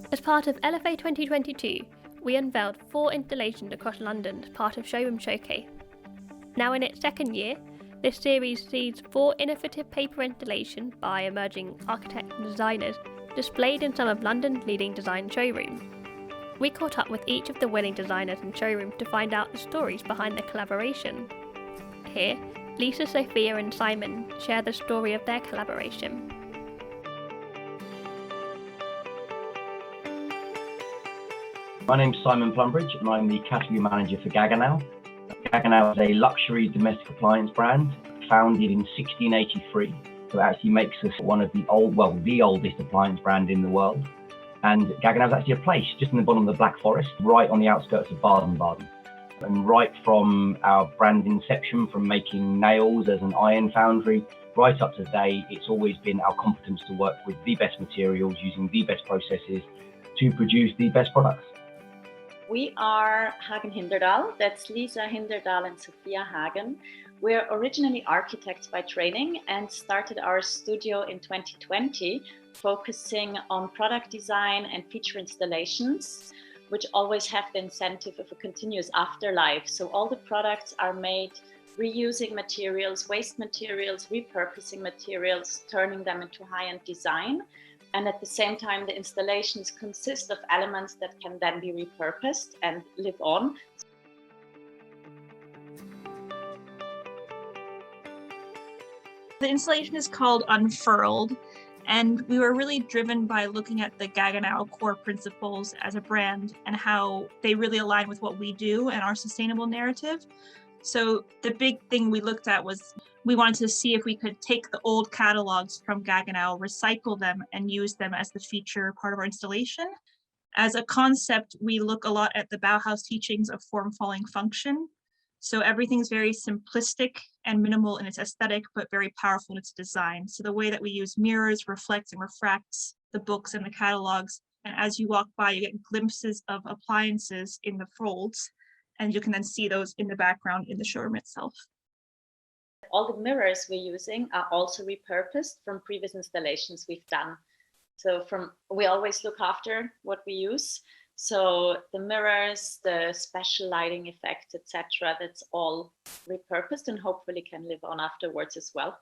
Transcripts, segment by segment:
As part of LFA 2022, we unveiled 4 installations across London as part of Showroom Showcase. Now in its second year, this series sees 4 innovative paper installations by emerging architects and designers displayed in some of London's leading design showrooms. We caught up with each of the winning designers and showrooms to find out the stories behind the collaboration. Here, Lisa, Sofia and Simon share the story of their collaboration. My name's Simon Plumbridge and I'm the category manager for Gaggenau. Gaggenau is a luxury domestic appliance brand founded in 1683. So it actually makes us one of the oldest appliance brand in the world. And Gaggenau is actually a place just in the bottom of the Black Forest, right on the outskirts of Baden-Baden. And right from our brand inception, from making nails as an iron foundry, right up to today, it's always been our competence to work with the best materials, using the best processes to produce the best products. We are Hagen-Hinderdael, that's Lisa Hinderdael and Sofia Hagen. We're originally architects by training and started our studio in 2020, focusing on product design and feature installations, which always have the incentive of a continuous afterlife. So all the products are made reusing materials, waste materials, repurposing materials, turning them into high-end design. And at the same time, the installations consist of elements that can then be repurposed and live on. The installation is called Unfurled, and we were really driven by looking at the Gaggenau core principles as a brand and how they really align with what we do and our sustainable narrative. So the big thing we looked at was we wanted to see if we could take the old catalogues from Gaggenau, recycle them, and use them as the feature part of our installation. As a concept, we look a lot at the Bauhaus teachings of form following function. So everything's very simplistic and minimal in its aesthetic, but very powerful in its design. So the way that we use mirrors reflects and refracts the books and the catalogues. And as you walk by, you get glimpses of appliances in the folds, and you can then see those in the background in the showroom itself. All the mirrors we're using are also repurposed from previous installations we've done. So we always look after what we use. So the mirrors, the special lighting effects, etc., that's all repurposed and hopefully can live on afterwards as well.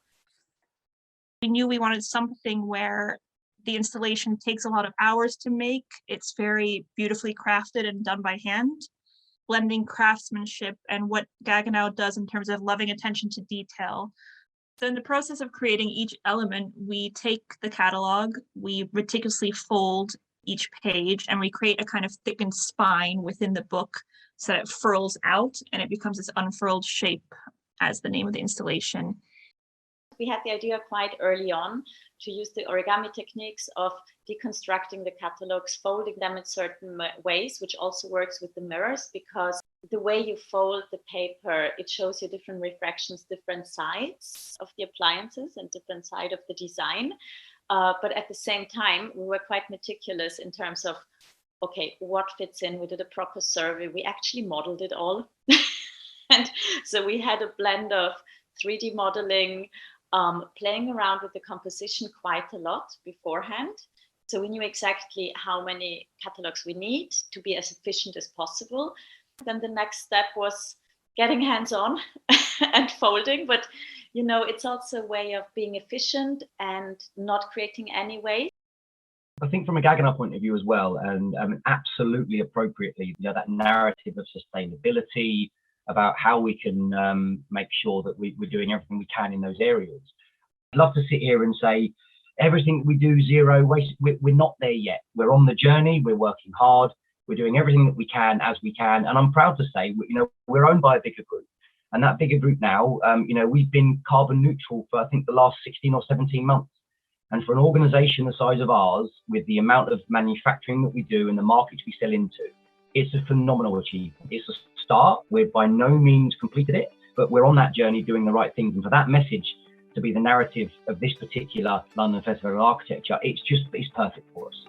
We knew we wanted something where the installation takes a lot of hours to make. It's very beautifully crafted and done by hand, blending craftsmanship and what Gaggenau does in terms of loving attention to detail. So in the process of creating each element, we take the catalog, we meticulously fold each page, and we create a kind of thickened spine within the book so that it furls out and it becomes this unfurled shape as the name of the installation. We had the idea quite early on to use the origami techniques of deconstructing the catalogs, folding them in certain ways, which also works with the mirrors, because the way you fold the paper, it shows you different refractions, different sides of the appliances and different side of the design. But at the same time, we were quite meticulous in terms of, okay, what fits in? We did a proper survey. We actually modeled it all. And so we had a blend of 3D modeling, playing around with the composition quite a lot beforehand. So we knew exactly how many catalogs we need to be as efficient as possible. Then the next step was getting hands-on and folding. But, you know, it's also a way of being efficient and not creating any waste. I think from a Gaggenau point of view as well, and absolutely appropriately, you know, that narrative of sustainability, about how we can make sure that we're doing everything we can in those areas. I'd love to sit here and say, everything we do, zero waste, we're not there yet. We're on the journey, we're working hard, we're doing everything that we can as we can. And I'm proud to say, you know, we're owned by a bigger group. And that bigger group now, you know, we've been carbon neutral for, I think, the last 16 or 17 months. And for an organization the size of ours, with the amount of manufacturing that we do and the markets we sell into, it's a phenomenal achievement. It's a start. We're by no means completed it, but we're on that journey doing the right things. And for that message to be the narrative of this particular London Festival of Architecture, it's perfect for us.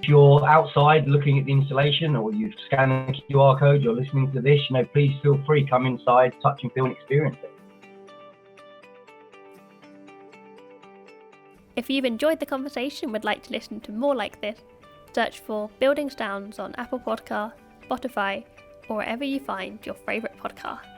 If you're outside looking at the installation, or you've scanned the QR code, you're listening to this, you know, please feel free, come inside, touch and feel and experience it. If you've enjoyed the conversation and would like to listen to more like this, search for Building Sounds on Apple Podcasts, Spotify, or wherever you find your favourite podcast.